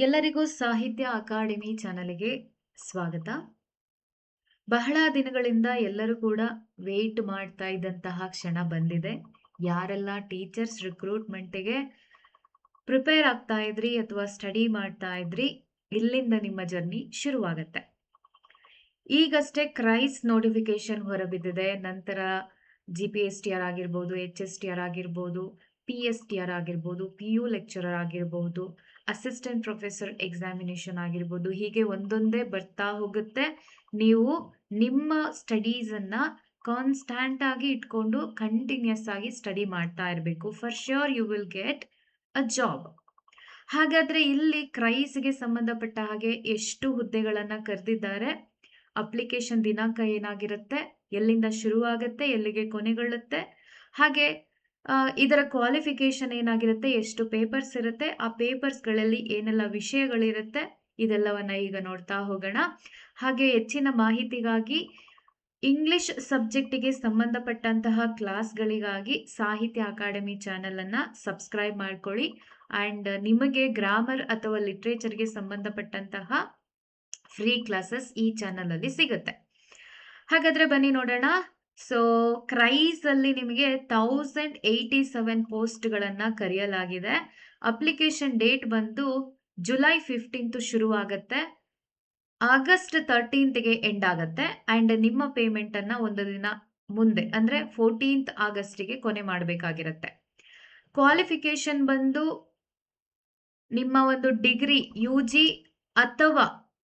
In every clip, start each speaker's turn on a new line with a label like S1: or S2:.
S1: ಎಲ್ಲರಿಗೂ ಸಾಹಿತ್ಯ ಅಕಾಡೆಮಿ ಚಾನಲ್ಗೆ ಸ್ವಾಗತ. ಬಹಳ ದಿನಗಳಿಂದ ಎಲ್ಲರೂ ಕೂಡ ವೇಟ್ ಮಾಡ್ತಾ ಇದ್ದಂತಹ ಕ್ಷಣ ಬಂದಿದೆ. ಯಾರೆಲ್ಲ ಟೀಚರ್ಸ್ ರಿಕ್ರೂಟ್ಮೆಂಟ್ಗೆ ಪ್ರಿಪೇರ್ ಆಗ್ತಾ ಇದ್ರಿ ಅಥವಾ ಸ್ಟಡಿ ಮಾಡ್ತಾ ಇದ್ರಿ, ಇಲ್ಲಿಂದ ನಿಮ್ಮ ಜರ್ನಿ ಶುರುವಾಗತ್ತೆ. ಈಗಷ್ಟೇ ಕ್ರೈಸ್ ನೋಟಿಫಿಕೇಶನ್ ಹೊರಬಿದ್ದಿದೆ. ನಂತರ GPSTR ಆಗಿರ್ಬೋದು, HSTR ಆಗಿರ್ಬೋದು, PSTR ಆಗಿರ್ಬೋದು, PU ಲೆಕ್ಚರರ್ ಆಗಿರ್ಬೋದು, ಅಸಿಸ್ಟೆಂಟ್ ಪ್ರೊಫೆಸರ್ ಎಕ್ಸಾಮಿನೇಷನ್ ಆಗಿರ್ಬೋದು. ಹೀಗೆ ಒಂದೊಂದೇ ಬರ್ತಾ ಹೋಗುತ್ತೆ. ನೀವು ನಿಮ್ಮ ಸ್ಟಡೀಸನ್ನ ಕಾನ್ಸ್ಟ್ಯಾಂಟ್ ಆಗಿ ಇಟ್ಕೊಂಡು ಕಂಟಿನ್ಯೂಸ್ ಆಗಿ ಸ್ಟಡಿ ಮಾಡ್ತಾ ಇರಬೇಕು. For sure you will get a job. ಹಾಗಾದ್ರೆ ಇಲ್ಲಿ ಕ್ರೈಸ್ಗೆ ಸಂಬಂಧಪಟ್ಟ ಹಾಗೆ ಎಷ್ಟು ಹುದ್ದೆಗಳನ್ನ ಕರೆದಿದ್ದಾರೆ, ಅಪ್ಲಿಕೇಶನ್ ದಿನಾಂಕ ಏನಾಗಿರುತ್ತೆ, ಎಲ್ಲಿಂದ ಶುರುವಾಗುತ್ತೆ, ಎಲ್ಲಿಗೆ ಕೊನೆಗೊಳ್ಳುತ್ತೆ, ಹಾಗೆ ಇದರ ಕ್ವಾಲಿಫಿಕೇಶನ್ ಏನಾಗಿರುತ್ತೆ, ಎಷ್ಟು ಪೇಪರ್ಸ್ ಇರುತ್ತೆ, ಆ ಪೇಪರ್ಸ್ಗಳಲ್ಲಿ ಏನೆಲ್ಲ ವಿಷಯಗಳಿರುತ್ತೆ, ಇದೆಲ್ಲವನ್ನ ಈಗ ನೋಡ್ತಾ ಹೋಗೋಣ. ಹಾಗೆ ಹೆಚ್ಚಿನ ಮಾಹಿತಿಗಾಗಿ ಇಂಗ್ಲಿಷ್ ಸಬ್ಜೆಕ್ಟಿಗೆ ಸಂಬಂಧಪಟ್ಟಂತಹ ಕ್ಲಾಸ್ಗಳಿಗಾಗಿ ಸಾಹಿತ್ಯ ಅಕಾಡೆಮಿ ಚಾನೆಲ್ ಅನ್ನ ಸಬ್ಸ್ಕ್ರೈಬ್ ಮಾಡ್ಕೊಳ್ಳಿ. ಅಂಡ್ ನಿಮಗೆ ಗ್ರಾಮರ್ ಅಥವಾ ಲಿಟ್ರೇಚರ್ಗೆ ಸಂಬಂಧಪಟ್ಟಂತಹ ಫ್ರೀ ಕ್ಲಾಸಸ್ ಈ ಚಾನಲ್ ಅಲ್ಲಿ ಸಿಗುತ್ತೆ. ಹಾಗಾದ್ರೆ ಬನ್ನಿ ನೋಡೋಣ. ಸೊ ಕ್ರೈಸ್ ಅಲ್ಲಿ ನಿಮಗೆ 1087 ಪೋಸ್ಟ್ಗಳನ್ನ ಕರೆಯಲಾಗಿದೆ. ಅಪ್ಲಿಕೇಶನ್ ಡೇಟ್ ಬಂದು ಜುಲೈ 15 ಶುರುವಾಗತ್ತೆ, ಆಗಸ್ಟ್ 13ಗೆ ಎಂಡ್ ಆಗತ್ತೆ. ಅಂಡ್ ನಿಮ್ಮ ಪೇಮೆಂಟ್ ಅನ್ನ ಒಂದು ದಿನ ಮುಂದೆ ಅಂದ್ರೆ 14th ಆಗಸ್ಟ್ಗೆ ಕೊನೆ ಮಾಡಬೇಕಾಗಿರುತ್ತೆ. ಕ್ವಾಲಿಫಿಕೇಶನ್ ಬಂದು ನಿಮ್ಮ ಒಂದು ಡಿಗ್ರಿ UG ಅಥವಾ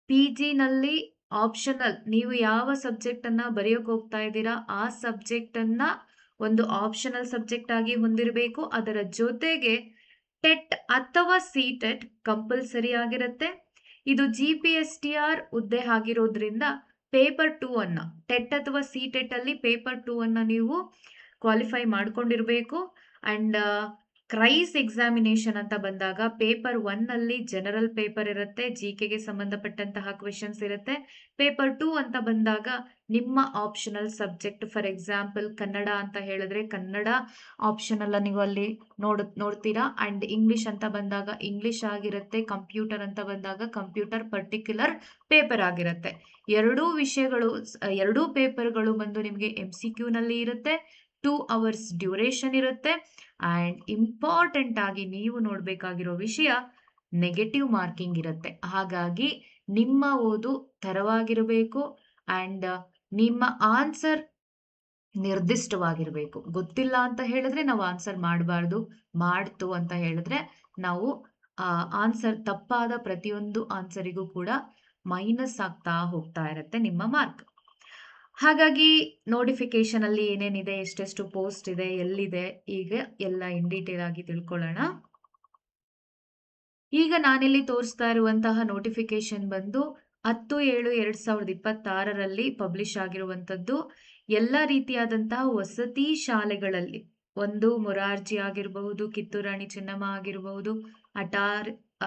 S1: PG ನಲ್ಲಿ ಆಪ್ಷನಲ್, ನೀವು ಯಾವ ಸಬ್ಜೆಕ್ಟ್ ಅನ್ನ ಬರೆಯೋಕೆ ಹೋಗ್ತಾ ಇದ್ದೀರಾ ಆ ಸಬ್ಜೆಕ್ಟ್ ಅನ್ನ ಒಂದು ಆಪ್ಷನಲ್ ಸಬ್ಜೆಕ್ಟ್ ಆಗಿ ಹೊಂದಿರಬೇಕು. ಅದರ ಜೊತೆಗೆ ಟೆಟ್ ಅಥವಾ CTET ಕಂಪಲ್ಸರಿ ಆಗಿರುತ್ತೆ. ಇದು GPSTR ಹುದ್ದೆ ಆಗಿರೋದ್ರಿಂದ ಪೇಪರ್ 2 ಅನ್ನ, ಟೆಟ್ ಅಥವಾ CTET ಅಲ್ಲಿ ಪೇಪರ್ 2 ಅನ್ನ ನೀವು ಕ್ವಾಲಿಫೈ ಮಾಡ್ಕೊಂಡಿರ್ಬೇಕು. ಅಂಡ್ ಕ್ರೈಸ್ ಎಕ್ಸಾಮಿನೇಷನ್ ಅಂತ ಬಂದಾಗ ಪೇಪರ್ 1 ಅಲ್ಲಿ ಜನರಲ್ ಪೇಪರ್ ಇರುತ್ತೆ, GKಗೆ ಸಂಬಂಧಪಟ್ಟಂತಹ ಕ್ವೆಶನ್ಸ್ ಇರುತ್ತೆ. ಪೇಪರ್ 2 ಅಂತ ಬಂದಾಗ ನಿಮ್ಮ optional subject, for example Kannada ಅಂತ ಹೇಳಿದ್ರೆ ಕನ್ನಡ ಆಪ್ಷನಲ್ ನೀವು ಅಲ್ಲಿ ನೋಡ್ತೀರಾ. ಅಂಡ್ ಇಂಗ್ಲಿಷ್ ಅಂತ ಬಂದಾಗ ಇಂಗ್ಲಿಷ್ ಆಗಿರುತ್ತೆ. ಕಂಪ್ಯೂಟರ್ ಅಂತ ಬಂದಾಗ ಕಂಪ್ಯೂಟರ್ ಪರ್ಟಿಕ್ಯುಲರ್ ಪೇಪರ್ ಆಗಿರುತ್ತೆ. ಎರಡೂ ವಿಷಯಗಳು, ಎರಡೂ ಪೇಪರ್ಗಳು ಬಂದು ನಿಮಗೆ MCQ ನಲ್ಲಿ ಇರುತ್ತೆ. 2 hours ಡ್ಯೂರೇಷನ್ ಇರುತ್ತೆ. ಅಂಡ್ ಇಂಪಾರ್ಟೆಂಟ್ ಆಗಿ ನೀವು ನೋಡ್ಬೇಕಾಗಿರೋ ವಿಷಯ, ನೆಗೆಟಿವ್ ಮಾರ್ಕಿಂಗ್ ಇರುತ್ತೆ. ಹಾಗಾಗಿ ನಿಮ್ಮ ಓದು ತರವಾಗಿರಬೇಕು ಅಂಡ್ ನಿಮ್ಮ ಆನ್ಸರ್ ನಿರ್ದಿಷ್ಟವಾಗಿರಬೇಕು. ಗೊತ್ತಿಲ್ಲ ಅಂತ ಹೇಳಿದ್ರೆ ನಾವು ಆನ್ಸರ್ ಮಾಡಬಾರ್ದು, ಮಾಡ್ತು ಅಂತ ಹೇಳಿದ್ರೆ ನಾವು ಆನ್ಸರ್, ತಪ್ಪಾದ ಪ್ರತಿಯೊಂದು ಆನ್ಸರಿಗೂ ಕೂಡ ಮೈನಸ್ ಆಗ್ತಾ ಹೋಗ್ತಾ ಇರುತ್ತೆ ನಿಮ್ಮ ಮಾರ್ಕ್. ಹಾಗಾಗಿ ನೋಟಿಫಿಕೇಶನ್ ಅಲ್ಲಿ ಏನೇನಿದೆ, ಎಷ್ಟೆಷ್ಟು ಪೋಸ್ಟ್ ಇದೆ, ಎಲ್ಲಿದೆ, ಈಗ ಎಲ್ಲ ಇನ್ ಡೀಟೇಲ್ ಆಗಿ ತಿಳ್ಕೊಳ್ಳೋಣ. ಈಗ ನಾನಿಲ್ಲಿ ತೋರಿಸ್ತಾ ಇರುವಂತಹ ನೋಟಿಫಿಕೇಶನ್ ಬಂದು 10/7/2026ರಲ್ಲಿ ಪಬ್ಲಿಷ್ ಆಗಿರುವಂತದ್ದು. ಎಲ್ಲ ರೀತಿಯಾದಂತಹ ವಸತಿ ಶಾಲೆಗಳಲ್ಲಿ, ಒಂದು ಮೊರಾರ್ಜಿ ಆಗಿರಬಹುದು, ಕಿತ್ತೂರು ರಾಣಿ ಚೆನ್ನಮ್ಮ ಆಗಿರಬಹುದು,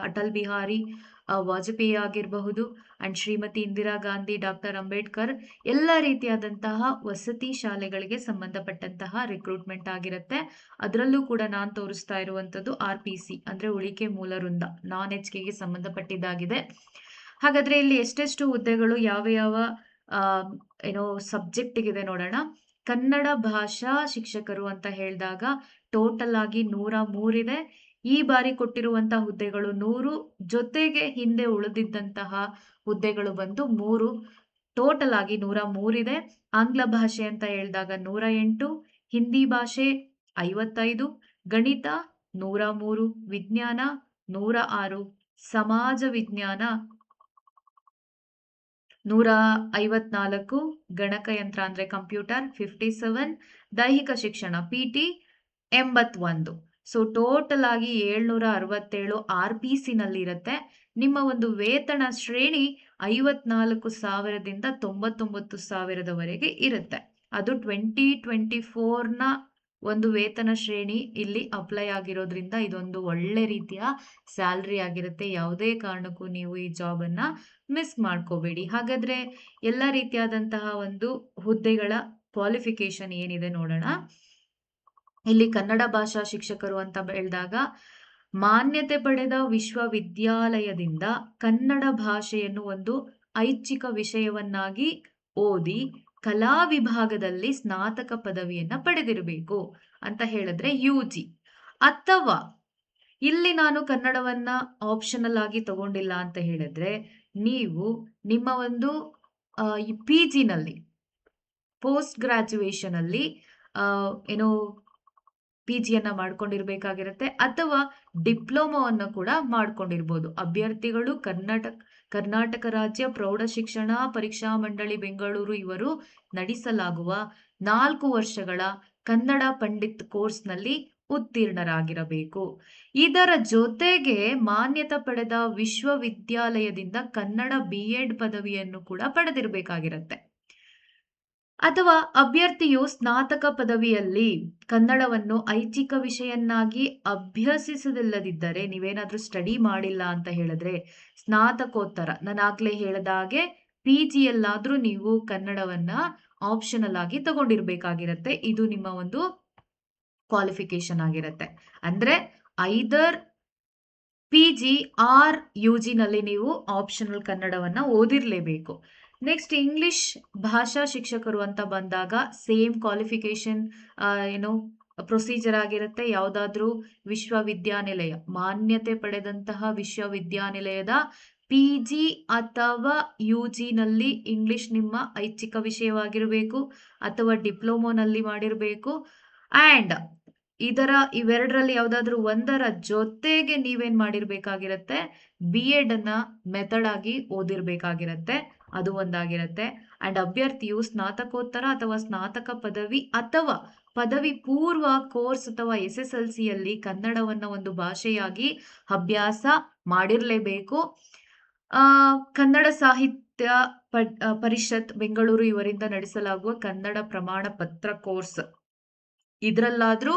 S1: ಅಟಲ್ ಬಿಹಾರಿ ವಾಜಪೇಯಿ ಆಗಿರಬಹುದು, ಅಂಡ್ ಶ್ರೀಮತಿ ಇಂದಿರಾ ಗಾಂಧಿ, ಡಾಕ್ಟರ್ ಅಂಬೇಡ್ಕರ್, ಎಲ್ಲ ರೀತಿಯಾದಂತಹ ವಸತಿ ಶಾಲೆಗಳಿಗೆ ಸಂಬಂಧಪಟ್ಟಂತಹ ರಿಕ್ರೂಟ್ಮೆಂಟ್ ಆಗಿರುತ್ತೆ. ಅದರಲ್ಲೂ ಕೂಡ ನಾನು ತೋರಿಸ್ತಾ ಇರುವಂತದ್ದು RPC ಅಂದ್ರೆ ಉಳಿಕೆ ಮೂಲ ವೃಂದ, non-HKಗೆ ಸಂಬಂಧಪಟ್ಟಿದ್ದಾಗಿದೆ. ಹಾಗಾದ್ರೆ ಇಲ್ಲಿ ಎಷ್ಟೆಷ್ಟು ಹುದ್ದೆಗಳು, ಯಾವ ಯಾವ ಸಬ್ಜೆಕ್ಟಿಗಿದೆ ನೋಡೋಣ. ಕನ್ನಡ ಭಾಷಾ ಶಿಕ್ಷಕರು ಅಂತ ಹೇಳಿದಾಗ ಟೋಟಲ್ ಆಗಿ 103 ಇದೆ. ಈ ಬಾರಿ ಕೊಟ್ಟಿರುವಂತಹ ಹುದ್ದೆಗಳು 100, ಜೊತೆಗೆ ಹಿಂದೆ ಉಳಿದಿದ್ದಂತಹ ಹುದ್ದೆಗಳು ಬಂದು 3, ಟೋಟಲ್ ಆಗಿ 103 ಇದೆ. ಆಂಗ್ಲ ಭಾಷೆ ಅಂತ ಹೇಳಿದಾಗ 108, ಹಿಂದಿ ಭಾಷೆ 55, ಗಣಿತ 103, ವಿಜ್ಞಾನ 106, ಸಮಾಜ ವಿಜ್ಞಾನ 154, ಗಣಕಯಂತ್ರ ಅಂದ್ರೆ ಕಂಪ್ಯೂಟರ್ 57, ದೈಹಿಕ ಶಿಕ್ಷಣ PT 81. ಸೊ ಟೋಟಲ್ ಆಗಿ 767 RPC ನಲ್ಲಿ ಇರುತ್ತೆ. ನಿಮ್ಮ ಒಂದು ವೇತನ ಶ್ರೇಣಿ 54,000ದಿಂದ 99,000ದವರೆಗೆ ಇರುತ್ತೆ. ಅದು 2024ನ ಒಂದು ವೇತನ ಶ್ರೇಣಿ ಇಲ್ಲಿ ಅಪ್ಲೈ ಆಗಿರೋದ್ರಿಂದ ಇದೊಂದು ಒಳ್ಳೆ ರೀತಿಯ ಸ್ಯಾಲ್ರಿ ಆಗಿರುತ್ತೆ. ಯಾವುದೇ ಕಾರಣಕ್ಕೂ ನೀವು ಈ ಜಾಬ್ ಅನ್ನ ಮಿಸ್ ಮಾಡ್ಕೋಬೇಡಿ. ಹಾಗಾದ್ರೆ ಎಲ್ಲ ರೀತಿಯಾದಂತಹ ಒಂದು ಹುದ್ದೆಗಳ ಕ್ವಾಲಿಫಿಕೇಶನ್ ಏನಿದೆ ನೋಡೋಣ. ಇಲ್ಲಿ ಕನ್ನಡ ಭಾಷಾ ಶಿಕ್ಷಕರು ಅಂತ ಹೇಳಿದಾಗ ಮಾನ್ಯತೆ ಪಡೆದ ವಿಶ್ವವಿದ್ಯಾಲಯದಿಂದ ಕನ್ನಡ ಭಾಷೆಯನ್ನು ಒಂದು ಐಚ್ಛಿಕ ವಿಷಯವನ್ನಾಗಿ ಓದಿ ಕಲಾ ವಿಭಾಗದಲ್ಲಿ ಸ್ನಾತಕ ಪದವಿಯನ್ನ ಪಡೆದಿರಬೇಕು ಅಂತ ಹೇಳಿದ್ರೆ UG. ಅಥವಾ ಇಲ್ಲಿ ನಾನು ಕನ್ನಡವನ್ನ ಆಪ್ಷನಲ್ ಆಗಿ ತಗೊಂಡಿಲ್ಲ ಅಂತ ಹೇಳಿದ್ರೆ ನೀವು ನಿಮ್ಮ ಒಂದು PG ನಲ್ಲಿ ಪೋಸ್ಟ್ ಗ್ರಾಜುಯೇಷನ್ ಅಲ್ಲಿ ಏನೋ PG ಯನ್ನ ಮಾಡ್ಕೊಂಡಿರ್ಬೇಕಾಗಿರುತ್ತೆ, ಅಥವಾ ಡಿಪ್ಲೊಮಾವನ್ನು ಕೂಡ ಮಾಡ್ಕೊಂಡಿರ್ಬೋದು. ಅಭ್ಯರ್ಥಿಗಳು ಕರ್ನಾಟಕ ರಾಜ್ಯ ಪ್ರೌಢಶಿಕ್ಷಣ ಪರೀಕ್ಷಾ ಮಂಡಳಿ ಬೆಂಗಳೂರು ಇವರು ನಡೆಸಲಾಗುವ 4 ವರ್ಷಗಳ ಕನ್ನಡ ಪಂಡಿತ್ ಕೋರ್ಸ್ನಲ್ಲಿ ಉತ್ತೀರ್ಣರಾಗಿರಬೇಕು. ಇದರ ಜೊತೆಗೆ ಮಾನ್ಯತೆ ಪಡೆದ ವಿಶ್ವವಿದ್ಯಾಲಯದಿಂದ ಕನ್ನಡ BEd ಪದವಿಯನ್ನು ಕೂಡ ಪಡೆದಿರಬೇಕಾಗಿರುತ್ತೆ. ಅಥವಾ ಅಭ್ಯರ್ಥಿಯು ಸ್ನಾತಕ ಪದವಿಯಲ್ಲಿ ಕನ್ನಡವನ್ನು ಐಚ್ಛಿಕ ವಿಷಯನ್ನಾಗಿ ಅಭ್ಯಸಿಸದಿಲ್ಲದಿದ್ದರೆ, ನೀವೇನಾದ್ರೂ ಸ್ಟಡಿ ಮಾಡಿಲ್ಲ ಅಂತ ಹೇಳಿದ್ರೆ ಸ್ನಾತಕೋತ್ತರ, ನಾನು ಆಗ್ಲೇ ಹೇಳಿದ ಹಾಗೆ PG ಯಲ್ಲಾದ್ರೂ ನೀವು ಕನ್ನಡವನ್ನ ಆಪ್ಷನಲ್ ಆಗಿ ತಗೊಂಡಿರ್ಬೇಕಾಗಿರತ್ತೆ. ಇದು ನಿಮ್ಮ ಒಂದು ಕ್ವಾಲಿಫಿಕೇಶನ್ ಆಗಿರುತ್ತೆ. ಅಂದ್ರೆ ಐದರ್ PG ಆರ್ UG ನಲ್ಲಿ ನೀವು ಆಪ್ಷನಲ್ ಕನ್ನಡವನ್ನ ಓದಿರ್ಲೇಬೇಕು. ನೆಕ್ಸ್ಟ್ ಇಂಗ್ಲಿಷ್ ಭಾಷಾ ಶಿಕ್ಷಕರು ಅಂತ ಬಂದಾಗ ಸೇಮ್ ಕ್ವಾಲಿಫಿಕೇಶನ್ ಪ್ರೊಸೀಜರ್ ಆಗಿರುತ್ತೆ. ಯಾವುದಾದ್ರೂ ವಿಶ್ವವಿದ್ಯಾನಿಲಯ, ಮಾನ್ಯತೆ ಪಡೆದಂತಹ ವಿಶ್ವವಿದ್ಯಾನಿಲಯದ PG ಅಥವಾ UG ನಲ್ಲಿ ಇಂಗ್ಲಿಷ್ ನಿಮ್ಮ ಐಚ್ಛಿಕ ವಿಷಯವಾಗಿರಬೇಕು, ಅಥವಾ ಡಿಪ್ಲೊಮೊನಲ್ಲಿ ಮಾಡಿರಬೇಕು. ಅಂಡ್ ಇವೆರಡರಲ್ಲಿ ಯಾವುದಾದ್ರೂ ಒಂದರ ಜೊತೆಗೆ ನೀವೇನ್ ಮಾಡಿರ್ಬೇಕಾಗಿರತ್ತೆ, BEd ಅನ್ನ ಮೆಥಡ್ ಆಗಿ ಓದಿರ್ಬೇಕಾಗಿರತ್ತೆ. ಅದು ಒಂದಾಗಿರುತ್ತೆ. ಅಂಡ್ ಅಭ್ಯರ್ಥಿಯು ಸ್ನಾತಕೋತ್ತರ ಅಥವಾ ಸ್ನಾತಕ ಪದವಿ ಅಥವಾ ಪದವಿ ಪೂರ್ವ ಕೋರ್ಸ್ ಅಥವಾ SSLC ಯಲ್ಲಿ ಕನ್ನಡವನ್ನ ಒಂದು ಭಾಷೆಯಾಗಿ ಅಭ್ಯಾಸ ಮಾಡಿರ್ಲೇಬೇಕು. ಕನ್ನಡ ಸಾಹಿತ್ಯ ಪರಿಷತ್ ಬೆಂಗಳೂರು ಇವರಿಂದ ನಡೆಸಲಾಗುವ ಕನ್ನಡ ಪ್ರಮಾಣ ಪತ್ರ ಕೋರ್ಸ್ ಇದ್ರಲ್ಲಾದ್ರೂ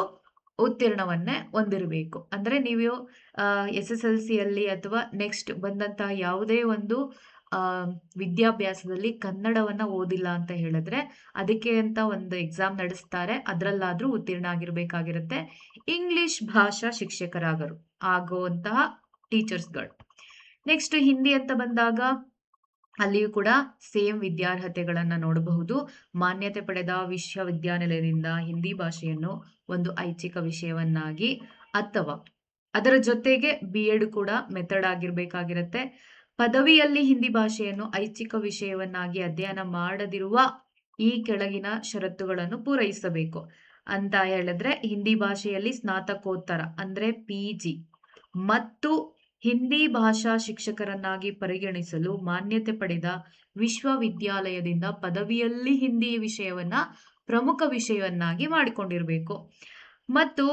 S1: ಉತ್ತೀರ್ಣವನ್ನೇ ಹೊಂದಿರಬೇಕು. ಅಂದ್ರೆ ನೀವು SSLC ಯಲ್ಲಿ ಅಥವಾ ನೆಕ್ಸ್ಟ್ ಬಂದಂತಹ ಯಾವುದೇ ಒಂದು ವಿದ್ಯಾಭ್ಯಾಸದಲ್ಲಿ ಕನ್ನಡವನ್ನ ಓದಿಲ್ಲ ಅಂತ ಹೇಳಿದ್ರೆ ಅದಕ್ಕೆ ಅಂತ ಒಂದು ಎಕ್ಸಾಮ್ ನಡೆಸ್ತಾರೆ, ಅದ್ರಲ್ಲಾದ್ರೂ ಉತ್ತೀರ್ಣ ಆಗಿರ್ಬೇಕಾಗಿರುತ್ತೆ. ಇಂಗ್ಲಿಷ್ ಭಾಷಾ ಆಗುವಂತಹ ಟೀಚರ್ಸ್ಗಳು. ನೆಕ್ಸ್ಟ್ ಹಿಂದಿ ಅಂತ ಬಂದಾಗ ಅಲ್ಲಿಯೂ ಕೂಡ ಸೇಮ್ ವಿದ್ಯಾರ್ಹತೆಗಳನ್ನ ನೋಡಬಹುದು. ಮಾನ್ಯತೆ ಪಡೆದ ವಿಶ್ವವಿದ್ಯಾನಿಲಯದಿಂದ ಹಿಂದಿ ಭಾಷೆಯನ್ನು ಒಂದು ಐಚ್ಛಿಕ ವಿಷಯವನ್ನಾಗಿ ಅಥವಾ ಅದರ ಜೊತೆಗೆ BEd ಕೂಡ ಮೆಥಡ್ ಆಗಿರ್ಬೇಕಾಗಿರುತ್ತೆ. ಪದವಿಯಲ್ಲಿ ಹಿಂದಿ ಭಾಷೆಯನ್ನು ಐಚ್ಛಿಕ ವಿಷಯವನ್ನಾಗಿ ಅಧ್ಯಯನ ಮಾಡದಿರುವ ಈ ಕೆಳಗಿನ ಷರತ್ತುಗಳನ್ನು ಪೂರೈಸಬೇಕು ಅಂತ ಹೇಳಿದ್ರೆ, ಹಿಂದಿ ಭಾಷೆಯಲ್ಲಿ ಸ್ನಾತಕೋತ್ತರ ಅಂದ್ರೆ PG ಮತ್ತು ಹಿಂದಿ ಭಾಷಾ ಶಿಕ್ಷಕರನ್ನಾಗಿ ಪರಿಗಣಿಸಲು ಮಾನ್ಯತೆ ಪಡೆದ ವಿಶ್ವವಿದ್ಯಾಲಯದಿಂದ ಪದವಿಯಲ್ಲಿ ಹಿಂದಿ ವಿಷಯವನ್ನ ಪ್ರಮುಖ ವಿಷಯವನ್ನಾಗಿ ಮಾಡಿಕೊಂಡಿರಬೇಕು. ಮತ್ತು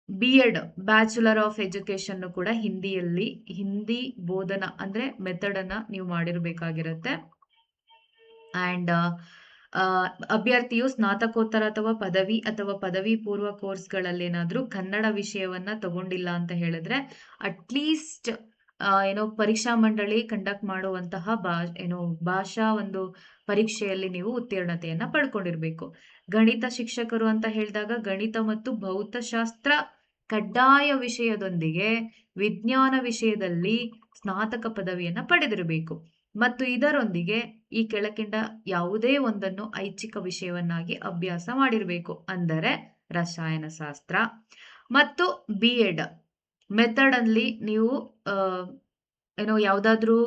S1: BEd ಬ್ಯಾಚುಲರ್ ಆಫ್ ಎಜುಕೇಶನ್ ಕೂಡ ಹಿಂದಿ ಬೋಧನಾ ಅಂದ್ರೆ ಮೆಥಡ್ ಅನ್ನ ನೀವು ಮಾಡಿರ್ಬೇಕಾಗಿರುತ್ತೆ. ಅಂಡ್ ಅಭ್ಯರ್ಥಿಯು ಸ್ನಾತಕೋತ್ತರ ಅಥವಾ ಪದವಿ ಅಥವಾ ಪದವಿ ಪೂರ್ವ ಕೋರ್ಸ್ಗಳಲ್ಲಿ ಏನಾದ್ರೂ ಕನ್ನಡ ವಿಷಯವನ್ನ ತಗೊಂಡಿಲ್ಲ ಅಂತ ಹೇಳಿದ್ರೆ ಅಟ್ಲೀಸ್ಟ್ ಪರೀಕ್ಷಾ ಮಂಡಳಿ ಕಂಡಕ್ಟ್ ಮಾಡುವಂತಹ ಭಾಷಾ ಒಂದು ಪರೀಕ್ಷೆಯಲ್ಲಿ ನೀವು ಉತ್ತೀರ್ಣತೆಯನ್ನ ಪಡ್ಕೊಂಡಿರ್ಬೇಕು. ಗಣಿತ ಶಿಕ್ಷಕರು ಅಂತ ಹೇಳಿದಾಗ ಗಣಿತ ಮತ್ತು ಭೌತಶಾಸ್ತ್ರ ಕಡ್ಡಾಯ ವಿಷಯದೊಂದಿಗೆ ವಿಜ್ಞಾನ ವಿಷಯದಲ್ಲಿ ಸ್ನಾತಕ ಪದವಿಯನ್ನ ಪಡೆದಿರಬೇಕು. ಮತ್ತು ಇದರೊಂದಿಗೆ ಈ ಕೆಳಕಂಡ ಯಾವುದೇ ಒಂದನ್ನು ಐಚ್ಛಿಕ ವಿಷಯವನ್ನಾಗಿ ಅಭ್ಯಾಸ ಮಾಡಿರಬೇಕು. ಅಂದರೆ ರಸಾಯನಶಾಸ್ತ್ರ. ಮತ್ತು BEd ಮೆಥಡ್ ಅಲ್ಲಿ ನೀವು ಯಾವುದಾದ್ರೂ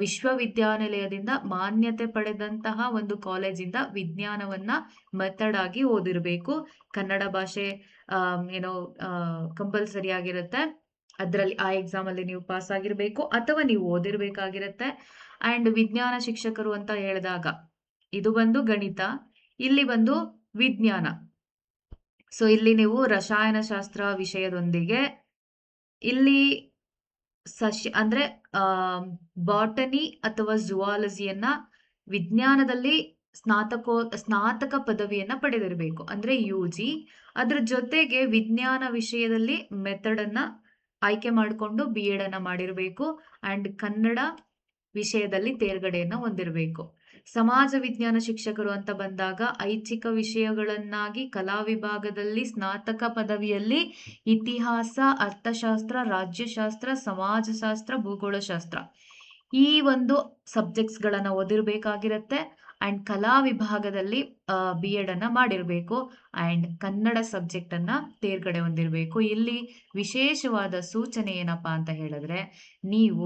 S1: ವಿಶ್ವವಿದ್ಯಾನಿಲಯದಿಂದ ಮಾನ್ಯತೆ ಪಡೆದಂತಹ ಒಂದು ಕಾಲೇಜಿಂದ ವಿಜ್ಞಾನವನ್ನ ಮೆಥಡ್ ಆಗಿ ಓದಿರಬೇಕು. ಕನ್ನಡ ಭಾಷೆ ಕಂಪಲ್ಸರಿ ಆಗಿರುತ್ತೆ. ಅದರಲ್ಲಿ ಆ ಎಕ್ಸಾಮ್ ಅಲ್ಲಿ ನೀವು ಪಾಸ್ ಆಗಿರ್ಬೇಕು ಅಥವಾ ನೀವು ಓದಿರ್ಬೇಕಾಗಿರುತ್ತೆ. ಅಂಡ್ ವಿಜ್ಞಾನ ಶಿಕ್ಷಕರು ಅಂತ ಹೇಳಿದಾಗ ಇದು ಬಂದು ಗಣಿತ, ಇಲ್ಲಿ ಬಂದು ವಿಜ್ಞಾನ. ಸೊ ಇಲ್ಲಿ ನೀವು ರಸಾಯನಶಾಸ್ತ್ರ ವಿಷಯದೊಂದಿಗೆ ಇಲ್ಲಿ ಅಂದ್ರೆ ಬಾಟನಿ ಅಥವಾ ಜುವಾಲಜಿಯನ್ನ ವಿಜ್ಞಾನದಲ್ಲಿ ಸ್ನಾತಕ ಪದವಿಯನ್ನ ಪಡೆದಿರಬೇಕು ಅಂದ್ರೆ UG. ಅದ್ರ ಜೊತೆಗೆ ವಿಜ್ಞಾನ ವಿಷಯದಲ್ಲಿ ಮೆಥಡ್ ಅನ್ನ ಆಯ್ಕೆ ಮಾಡಿಕೊಂಡು BEd ಅನ್ನ ಮಾಡಿರಬೇಕು. ಅಂಡ್ ಕನ್ನಡ ವಿಷಯದಲ್ಲಿ ತೇರ್ಗಡೆಯನ್ನ ಹೊಂದಿರಬೇಕು. ಸಮಾಜ ವಿಜ್ಞಾನ ಶಿಕ್ಷಕರು ಅಂತ ಬಂದಾಗ ಐಚ್ಛಿಕ ವಿಷಯಗಳನ್ನಾಗಿ ಕಲಾ ವಿಭಾಗದಲ್ಲಿ ಸ್ನಾತಕ ಪದವಿಯಲ್ಲಿ ಇತಿಹಾಸ, ಅರ್ಥಶಾಸ್ತ್ರ, ರಾಜ್ಯಶಾಸ್ತ್ರ, ಸಮಾಜಶಾಸ್ತ್ರ, ಭೂಗೋಳಶಾಸ್ತ್ರ ಈ ಒಂದು ಸಬ್ಜೆಕ್ಟ್ಸ್ಗಳನ್ನ ಓದಿರ್ಬೇಕಾಗಿರತ್ತೆ. ಅಂಡ್ ಕಲಾ ವಿಭಾಗದಲ್ಲಿ B.Ed ಅನ್ನ ಮಾಡಿರ್ಬೇಕು. ಅಂಡ್ ಕನ್ನಡ ಸಬ್ಜೆಕ್ಟ್ ಅನ್ನ ತೇರ್ಗಡೆ ಹೊಂದಿರಬೇಕು. ಇಲ್ಲಿ ವಿಶೇಷವಾದ ಸೂಚನೆ ಏನಪ್ಪಾ ಅಂತ ಹೇಳಿದ್ರೆ, ನೀವು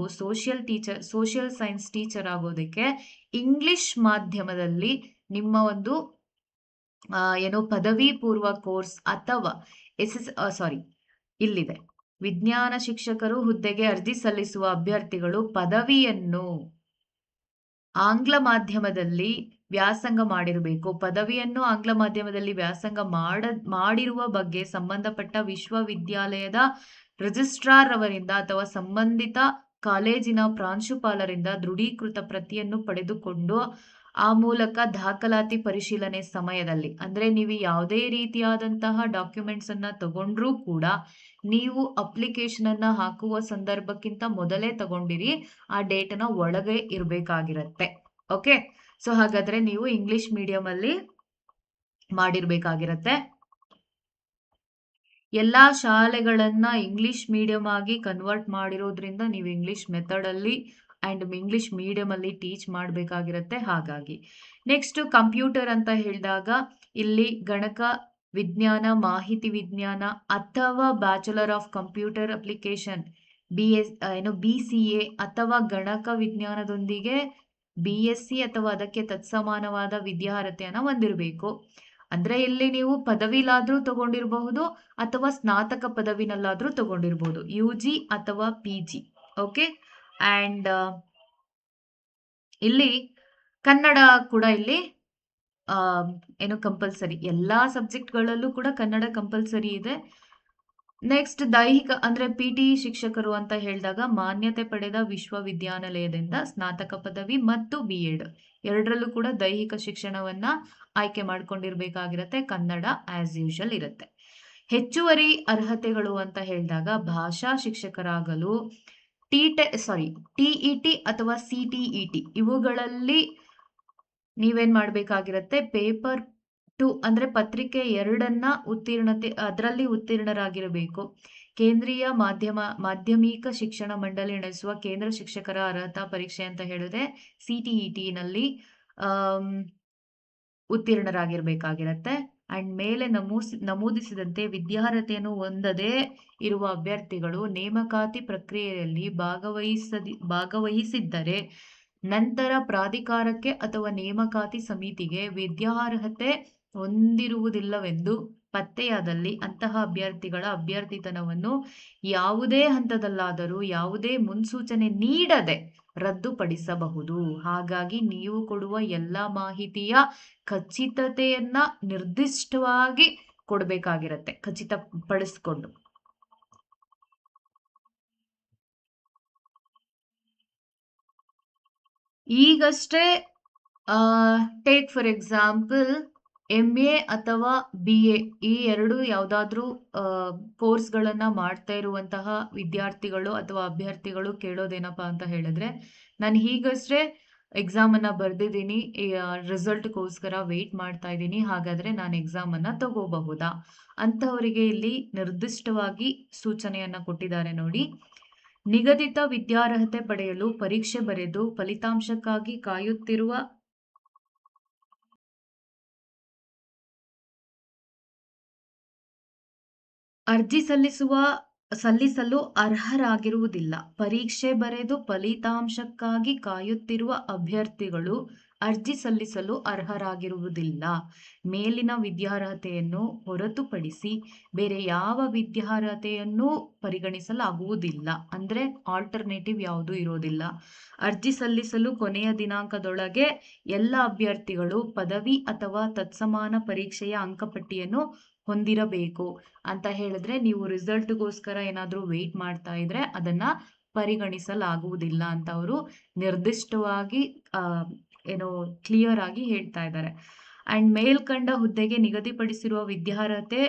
S1: ಸೋಷಿಯಲ್ ಸೈನ್ಸ್ ಟೀಚರ್ ಆಗೋದಕ್ಕೆ ಇಂಗ್ಲಿಷ್ ಮಾಧ್ಯಮದಲ್ಲಿ ನಿಮ್ಮ ಒಂದು ಪದವಿ ಪೂರ್ವ ಕೋರ್ಸ್ ಅಥವಾ ಇಲ್ಲಿದೆ, ವಿಜ್ಞಾನ ಶಿಕ್ಷಕರು ಹುದ್ದೆಗೆ ಅರ್ಜಿ ಸಲ್ಲಿಸುವ ಅಭ್ಯರ್ಥಿಗಳು ಪದವಿಯನ್ನು ಆಂಗ್ಲ ಮಾಧ್ಯಮದಲ್ಲಿ ವ್ಯಾಸಂಗ ಮಾಡಿರಬೇಕು. ಪದವಿಯನ್ನು ಆಂಗ್ಲ ಮಾಧ್ಯಮದಲ್ಲಿ ವ್ಯಾಸಂಗ ಮಾಡಿರುವ ಬಗ್ಗೆ ಸಂಬಂಧಪಟ್ಟ ವಿಶ್ವವಿದ್ಯಾಲಯದ ರಿಜಿಸ್ಟ್ರಾರ್ ಅವರಿಂದ ಅಥವಾ ಸಂಬಂಧಿತ ಕಾಲೇಜಿನ ಪ್ರಾಂಶುಪಾಲರಿಂದ ದೃಢೀಕೃತ ಪ್ರತಿಯನ್ನು ಪಡೆದುಕೊಂಡು ಆ ಮೂಲಕ ದಾಖಲಾತಿ ಪರಿಶೀಲನೆ ಸಮಯದಲ್ಲಿ, ಅಂದ್ರೆ ನೀವು ಯಾವುದೇ ರೀತಿಯಾದಂತಹ ಡಾಕ್ಯುಮೆಂಟ್ಸ್ ಅನ್ನ ತಗೊಂಡ್ರೂ ಕೂಡ ನೀವು ಅಪ್ಲಿಕೇಶನ್ ಅನ್ನ ಹಾಕುವ ಸಂದರ್ಭಕ್ಕಿಂತ ಮೊದಲೇ ತಗೊಂಡಿರಿ, ಆ ಡೇಟ್ನ ಒಳಗೆ ಇರಬೇಕಾಗಿರತ್ತೆ. ಓಕೆ, ಸೊ ಹಾಗಾದ್ರೆ ನೀವು ಇಂಗ್ಲಿಷ್ ಮೀಡಿಯಂ ಅಲ್ಲಿ ಮಾಡಿರ್ಬೇಕಾಗಿರತ್ತೆ. ಎಲ್ಲಾ ಶಾಲೆಗಳನ್ನ ಇಂಗ್ಲಿಷ್ ಮೀಡಿಯಂ ಆಗಿ ಕನ್ವರ್ಟ್ ಮಾಡಿರೋದ್ರಿಂದ ನೀವು ಇಂಗ್ಲಿಷ್ ಮೆಥಡ್ ಅಲ್ಲಿ ಅಂಡ್ ಇಂಗ್ಲಿಷ್ ಮೀಡಿಯಂ ಅಲ್ಲಿ ಟೀಚ್ ಮಾಡಬೇಕಾಗಿರತ್ತೆ. ಹಾಗಾಗಿ ನೆಕ್ಸ್ಟ್ ಕಂಪ್ಯೂಟರ್ ಅಂತ ಹೇಳಿದಾಗ ಇಲ್ಲಿ ಗಣಕ ವಿಜ್ಞಾನ, ಮಾಹಿತಿ ವಿಜ್ಞಾನ ಅಥವಾ bachelor of computer application BCA ಅಥವಾ ಗಣಕ ವಿಜ್ಞಾನದೊಂದಿಗೆ BSc ಅಥವಾ ಅದಕ್ಕೆ ತತ್ಸಮಾನವಾದ ವಿದ್ಯಾರ್ಹತೆಯನ್ನ ಹೊಂದಿರಬೇಕು. ಅಂದ್ರೆ ಇಲ್ಲಿ ನೀವು ಪದವಿಲಾದ್ರೂ ತಗೊಂಡಿರಬಹುದು ಅಥವಾ ಸ್ನಾತಕ ಪದವಿನಲ್ಲಾದ್ರೂ ತಗೊಂಡಿರಬಹುದು, UG ಅಥವಾ PG. ಓಕೆ, ಅಂಡ್ ಇಲ್ಲಿ ಕನ್ನಡ ಕೂಡ ಇಲ್ಲಿ ಕಂಪಲ್ಸರಿ, ಎಲ್ಲಾ ಸಬ್ಜೆಕ್ಟ್ಗಳಲ್ಲೂ ಕೂಡ ಕನ್ನಡ ಕಂಪಲ್ಸರಿ ಇದೆ. ನೆಕ್ಸ್ಟ್ ದೈಹಿಕ ಅಂದ್ರೆ PT ಶಿಕ್ಷಕರು ಅಂತ ಹೇಳಿದಾಗ ಮಾನ್ಯತೆ ಪಡೆದ ವಿಶ್ವವಿದ್ಯಾನಿಲಯದಿಂದ ಸ್ನಾತಕ ಪದವಿ ಮತ್ತು B.Ed ಎರಡರಲ್ಲೂ ಕೂಡ ದೈಹಿಕ ಶಿಕ್ಷಣವನ್ನ ಆಯ್ಕೆ ಮಾಡ್ಕೊಂಡಿರ್ಬೇಕಾಗಿರತ್ತೆ. ಕನ್ನಡ ಆಸ್ ಯೂಶುವಲ್ ಇರುತ್ತೆ. ಹೆಚ್ಚುವರಿ ಅರ್ಹತೆಗಳು ಅಂತ ಹೇಳಿದಾಗ ಭಾಷಾ ಶಿಕ್ಷಕರಾಗಲು TET ಅಥವಾ CTET ಇವುಗಳಲ್ಲಿ ನೀವೇನ್ ಮಾಡ್ಬೇಕಾಗಿರತ್ತೆ, ಪೇಪರ್ 2 ಅಂದ್ರೆ ಪತ್ರಿಕೆ 2 ಅದರಲ್ಲಿ ಉತ್ತೀರ್ಣರಾಗಿರಬೇಕು. ಕೇಂದ್ರೀಯ ಮಾಧ್ಯಮಿಕ ಶಿಕ್ಷಣ ಮಂಡಳಿ ನಡೆಸುವ ಕೇಂದ್ರ ಶಿಕ್ಷಕರ ಅರ್ಹತಾ ಪರೀಕ್ಷೆ ಅಂತ ಹೇಳಿದ್ರೆ CTET ನಲ್ಲಿ ಉತ್ತೀರ್ಣರಾಗಿರ್ಬೇಕಾಗಿರತ್ತೆ. ಅಂಡ್ ಮೇಲೆ ನಮೂದಿಸಿದಂತೆ ವಿದ್ಯಾರ್ಹತೆಯನ್ನು ಹೊಂದದೇ ಇರುವ ಅಭ್ಯರ್ಥಿಗಳು ನೇಮಕಾತಿ ಪ್ರಕ್ರಿಯೆಯಲ್ಲಿ ಭಾಗವಹಿಸಿದ್ದರೆ ನಂತರ ಪ್ರಾಧಿಕಾರಕ್ಕೆ ಅಥವಾ ನೇಮಕಾತಿ ಸಮಿತಿಗೆ ವಿದ್ಯಾರ್ಹತೆ ಹೊಂದಿರುವುದಿಲ್ಲವೆಂದು ಪತ್ತೆಯಾದಲ್ಲಿ ಅಂತಹ ಅಭ್ಯರ್ಥಿಗಳ ಅಭ್ಯರ್ಥಿತನವನ್ನು ಯಾವುದೇ ಹಂತದಲ್ಲಾದರೂ ಯಾವುದೇ ಮುನ್ಸೂಚನೆ ನೀಡದೆ ರದ್ದುಪಡಿಸಬಹುದು. ಹಾಗಾಗಿ ನೀವು ಕೊಡುವ ಎಲ್ಲ ಮಾಹಿತಿಯ ಖಚಿತತೆಯನ್ನ ನಿರ್ದಿಷ್ಟವಾಗಿ ಕೊಡಬೇಕಾಗಿರತ್ತೆ, ಖಚಿತಪಡಿಸ್ಕೊಂಡು. ಈಗಷ್ಟೇ ಟೇಕ್ ಫಾರ್ ಎಕ್ಸಾಂಪಲ್ MA ಅಥವಾ BA ಈ ಎರಡು ಯಾವುದಾದ್ರೂ ಕೋರ್ಸ್ಗಳನ್ನ ಮಾಡ್ತಾ ಇರುವಂತಹ ವಿದ್ಯಾರ್ಥಿಗಳು ಅಥವಾ ಅಭ್ಯರ್ಥಿಗಳು ಕೇಳೋದೇನಪ್ಪಾ ಅಂತ ಹೇಳಿದ್ರೆ, ನಾನು ಈಗಷ್ಟೇ ಎಕ್ಸಾಮ್ ಅನ್ನ ಬರ್ದಿದ್ದೀನಿ, ರಿಸಲ್ಟ್ಗೋಸ್ಕರ ವೇಟ್ ಮಾಡ್ತಾ ಇದ್ದೀನಿ, ಹಾಗಾದ್ರೆ ನಾನು ಎಕ್ಸಾಮ್ ಅನ್ನ ತಗೋಬಹುದಾ ಅಂತವರಿಗೆ ಇಲ್ಲಿ ನಿರ್ದಿಷ್ಟವಾಗಿ ಸೂಚನೆಯನ್ನ ಕೊಟ್ಟಿದ್ದಾರೆ ನೋಡಿ. ನಿಗದಿತ ವಿದ್ಯಾರ್ಹತೆ ಪಡೆಯಲು ಪರೀಕ್ಷೆ ಬರೆದು ಫಲಿತಾಂಶಕ್ಕಾಗಿ ಕಾಯುತ್ತಿರುವ ಅರ್ಜಿ ಸಲ್ಲಿಸಲು ಅರ್ಹರಾಗಿರುವುದಿಲ್ಲ. ಪರೀಕ್ಷೆ ಬರೆದು ಫಲಿತಾಂಶಕ್ಕಾಗಿ ಕಾಯುತ್ತಿರುವ ಅಭ್ಯರ್ಥಿಗಳು ಅರ್ಜಿ ಸಲ್ಲಿಸಲು ಅರ್ಹರಾಗಿರುವುದಿಲ್ಲ. ಮೇಲಿನ ವಿದ್ಯಾರ್ಹತೆಯನ್ನು ಹೊರತುಪಡಿಸಿ ಬೇರೆ ಯಾವ ವಿದ್ಯಾರ್ಹತೆಯನ್ನೂ ಪರಿಗಣಿಸಲಾಗುವುದಿಲ್ಲ. ಅಂದ್ರೆ ಆಲ್ಟರ್ನೇಟಿವ್ ಯಾವುದೂ ಇರೋದಿಲ್ಲ. ಅರ್ಜಿ ಸಲ್ಲಿಸಲು ಕೊನೆಯ ದಿನಾಂಕದೊಳಗೆ ಎಲ್ಲ ಅಭ್ಯರ್ಥಿಗಳು ಪದವಿ ಅಥವಾ ತತ್ಸಮಾನ ಪರೀಕ್ಷೆಯ ಅಂಕಪಟ್ಟಿಯನ್ನು ಹೊಂದಿರಬೇಕು ಅಂತ ಹೇಳಿದ್ರೆ, ನೀವು ರಿಸಲ್ಟ್ಗೋಸ್ಕರ ಏನಾದ್ರೂ ವೇಟ್ ಮಾಡ್ತಾ ಇದ್ರೆ ಅದನ್ನ ಪರಿಗಣಿಸಲಾಗುವುದಿಲ್ಲ ಅಂತ ಅವರು ನಿರ್ದಿಷ್ಟವಾಗಿ ಕ್ಲಿಯರ್ ಆಗಿ ಹೇಳ್ತಾ ಇದ್ದಾರೆ. ಅಂಡ್ ಮೇಲ್ಕಂಡ ಹುದ್ದೆಗೆ ನಿಗದಿಪಡಿಸಿರುವ ವಿದ್ಯಾರ್ಹತೆ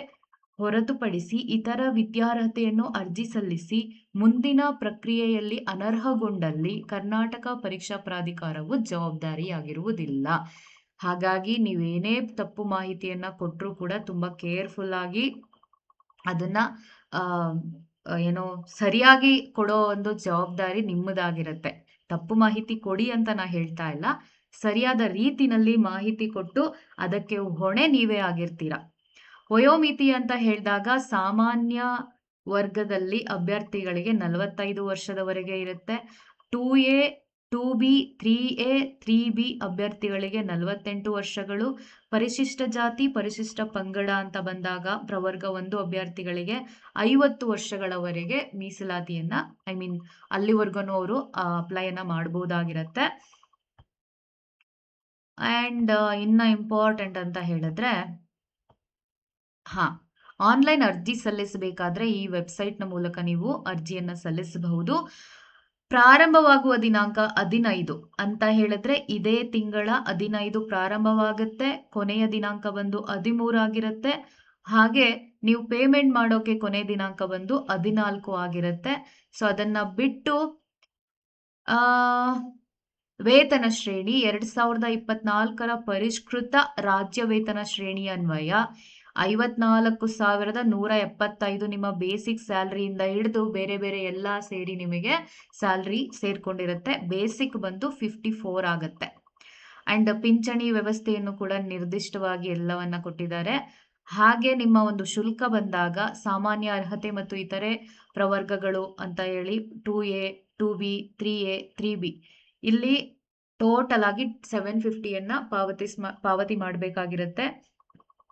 S1: ಹೊರತುಪಡಿಸಿ ಇತರ ವಿದ್ಯಾರ್ಹತೆಯನ್ನು ಅರ್ಜಿ ಸಲ್ಲಿಸಿ ಮುಂದಿನ ಪ್ರಕ್ರಿಯೆಯಲ್ಲಿ ಅನರ್ಹಗೊಂಡಲ್ಲಿ ಕರ್ನಾಟಕ ಪರೀಕ್ಷಾ ಪ್ರಾಧಿಕಾರವು ಜವಾಬ್ದಾರಿಯಾಗಿರುವುದಿಲ್ಲ. ಹಾಗಾಗಿ ನೀವೇನೇ ತಪ್ಪು ಮಾಹಿತಿಯನ್ನ ಕೊಟ್ಟರೂ ಕೂಡ ತುಂಬಾ ಕೇರ್ಫುಲ್ ಆಗಿ ಅದನ್ನ ಏನೋ ಸರಿಯಾಗಿ ಕೊಡೋ ಒಂದು ಜವಾಬ್ದಾರಿ ನಿಮ್ಮದಾಗಿರುತ್ತೆ. ತಪ್ಪು ಮಾಹಿತಿ ಕೊಡಿ ಅಂತ ನಾ ಹೇಳ್ತಾ ಇಲ್ಲ, ಸರಿಯಾದ ರೀತಿನಲ್ಲಿ ಮಾಹಿತಿ ಕೊಟ್ಟು ಅದಕ್ಕೆ ಹೊಣೆ ನೀವೇ ಆಗಿರ್ತೀರ. ವಯೋಮಿತಿ ಅಂತ ಹೇಳಿದಾಗ ಸಾಮಾನ್ಯ ವರ್ಗದಲ್ಲಿ ಅಭ್ಯರ್ಥಿಗಳಿಗೆ 45 ವರ್ಷದವರೆಗೆ ಇರುತ್ತೆ. 2A 2B 3A 3B ಅಭ್ಯರ್ಥಿಗಳಿಗೆ 48 ವರ್ಷಗಳು. ಪರಿಶಿಷ್ಟ ಜಾತಿ ಪರಿಶಿಷ್ಟ ಪಂಗಡ ಅಂತ ಬಂದಾಗ ಪ್ರವರ್ಗ 1 ಅಭ್ಯರ್ಥಿಗಳಿಗೆ 50 ವರ್ಷಗಳವರೆಗೆ ಮೀಸಲಾತಿಯನ್ನ ಅಲ್ಲಿವರೆಗೂ ಅವರು ಅಪ್ಲೈಯನ್ನ ಮಾಡಬಹುದಾಗಿರುತ್ತೆ. ಅಂಡ್ ಇನ್ನ ಇಂಪಾರ್ಟೆಂಟ್ ಅಂತ ಹೇಳಿದ್ರೆ ಆನ್ಲೈನ್ ಅರ್ಜಿ ಸಲ್ಲಿಸಬೇಕಾದ್ರೆ ಈ ವೆಬ್ಸೈಟ್ನ ಮೂಲಕ ನೀವು ಅರ್ಜಿಯನ್ನ ಸಲ್ಲಿಸಬಹುದು. ಪ್ರಾರಂಭವಾಗುವ ದಿನಾಂಕ 15 ಅಂತ ಹೇಳಿದ್ರೆ ಇದೇ ತಿಂಗಳ 15 ಪ್ರಾರಂಭವಾಗುತ್ತೆ. ಕೊನೆಯ ದಿನಾಂಕ ಬಂದು 13 ಆಗಿರುತ್ತೆ. ಹಾಗೆ ನೀವು ಪೇಮೆಂಟ್ ಮಾಡೋಕೆ ಕೊನೆ ದಿನಾಂಕ ಬಂದು 14 ಆಗಿರುತ್ತೆ. ಸೊ ಅದನ್ನ ಬಿಟ್ಟು ವೇತನ ಶ್ರೇಣಿ 2024ರ ಪರಿಷ್ಕೃತ ರಾಜ್ಯ ವೇತನ ಶ್ರೇಣಿ ಅನ್ವಯ 54,175 ನಿಮ್ಮ ಬೇಸಿಕ್ ಸ್ಯಾಲರಿಯಿಂದ ಹಿಡಿದು ಬೇರೆ ಬೇರೆ ಎಲ್ಲ ಸೇರಿ ನಿಮಗೆ ಸ್ಯಾಲರಿ ಸೇರ್ಕೊಂಡಿರುತ್ತೆ. ಬೇಸಿಕ್ ಬಂದು 54 ಆಗುತ್ತೆ. ಅಂಡ್ ಪಿಂಚಣಿ ವ್ಯವಸ್ಥೆಯನ್ನು ಕೂಡ ನಿರ್ದಿಷ್ಟವಾಗಿ ಎಲ್ಲವನ್ನ ಕೊಟ್ಟಿದ್ದಾರೆ. ಹಾಗೆ ನಿಮ್ಮ ಒಂದು ಶುಲ್ಕ ಬಂದಾಗ ಸಾಮಾನ್ಯ ಅರ್ಹತೆ ಮತ್ತು ಇತರೆ ಪ್ರವರ್ಗಗಳು ಅಂತ ಹೇಳಿ 2A 2B 3A 3B ಇಲ್ಲಿ ಟೋಟಲ್ ಆಗಿ 750 ಪಾವತಿ ಮಾಡಬೇಕಾಗಿರುತ್ತೆ.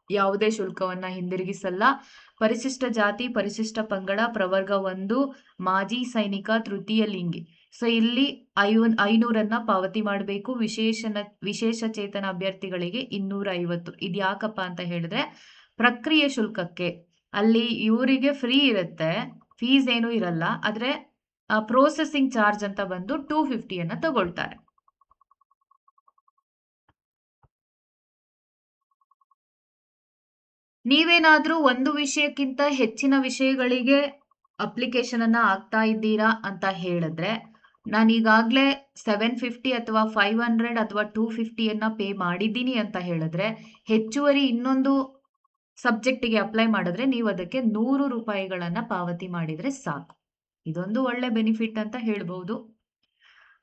S1: ಯಾವುದೇ ಶುಲ್ಕವನ್ನ ಹಿಂದಿರುಗಿಸಲ್ಲ. ಪರಿಶಿಷ್ಟ ಜಾತಿ ಪರಿಶಿಷ್ಟ ಪಂಗಡ ಪ್ರವರ್ಗ 1 ಮಾಜಿ ಸೈನಿಕ ತೃತೀಯ ಲಿಂಗಿ, ಸೊ ಇಲ್ಲಿ 500 ಪಾವತಿ ಮಾಡಬೇಕು. ವಿಶೇಷ ಚೇತನ ಅಭ್ಯರ್ಥಿಗಳಿಗೆ 250. ಇದ್ಯಾಕಪ್ಪ ಅಂತ ಹೇಳಿದ್ರೆ ಪ್ರಕ್ರಿಯೆ ಶುಲ್ಕಕ್ಕೆ ಅಲ್ಲಿ ಇವರಿಗೆ ಫ್ರೀ ಇರುತ್ತೆ, ಫೀಸ್ ಏನೂ ಇರಲ್ಲ. ಆದ್ರೆ ಪ್ರೋಸೆಸಿಂಗ್ ಚಾರ್ಜ್ ಅಂತ ಬಂದು 250 ತಗೊಳ್ತಾರೆ. ನೀವೇನಾದ್ರೂ ಒಂದು ವಿಷಯಕ್ಕಿಂತ ಹೆಚ್ಚಿನ ವಿಷಯಗಳಿಗೆ ಅಪ್ಲಿಕೇಶನ್ ಅನ್ನ ಹಾಕ್ತಾ ಇದ್ದೀರಾ ಅಂತ ಹೇಳಿದ್ರೆ, ನಾನೀಗಾಗಲೇ 750 ಅಥವಾ 500 ಅಥವಾ 250 ಪೇ ಮಾಡಿದ್ದೀನಿ ಅಂತ ಹೇಳಿದ್ರೆ, ಹೆಚ್ಚುವರಿ ಇನ್ನೊಂದು ಸಬ್ಜೆಕ್ಟಿಗೆ ಅಪ್ಲೈ ಮಾಡಿದ್ರೆ ನೀವು ಅದಕ್ಕೆ 100 ರೂಪಾಯಿಗಳನ್ನ ಪಾವತಿ ಮಾಡಿದ್ರೆ ಸಾಕು. ಇದೊಂದು ಒಳ್ಳೆ ಬೆನಿಫಿಟ್ ಅಂತ ಹೇಳ್ಬಹುದು.